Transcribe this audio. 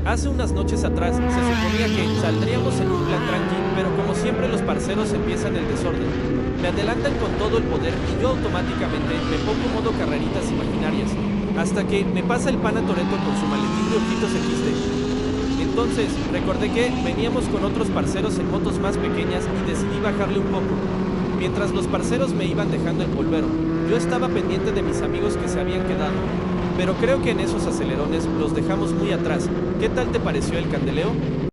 Hace unas noches atrás se suponía que saldríamos en un plan tranqui, pero como siempre los parceros empiezan el desorden. Me adelantan con todo el poder y yo automáticamente me pongo modo carreritas imaginarias, hasta que me pasa el pana Toretto con su maletín de ojitos XD. Entonces recordé que veníamos con otros parceros en motos más pequeñas y decidí bajarle un poco. Mientras los parceros me iban dejando el polvero, yo estaba pendiente de mis amigos que se habían quedado. Pero creo que en esos acelerones los dejamos muy atrás. ¿Qué tal te pareció el candeleo?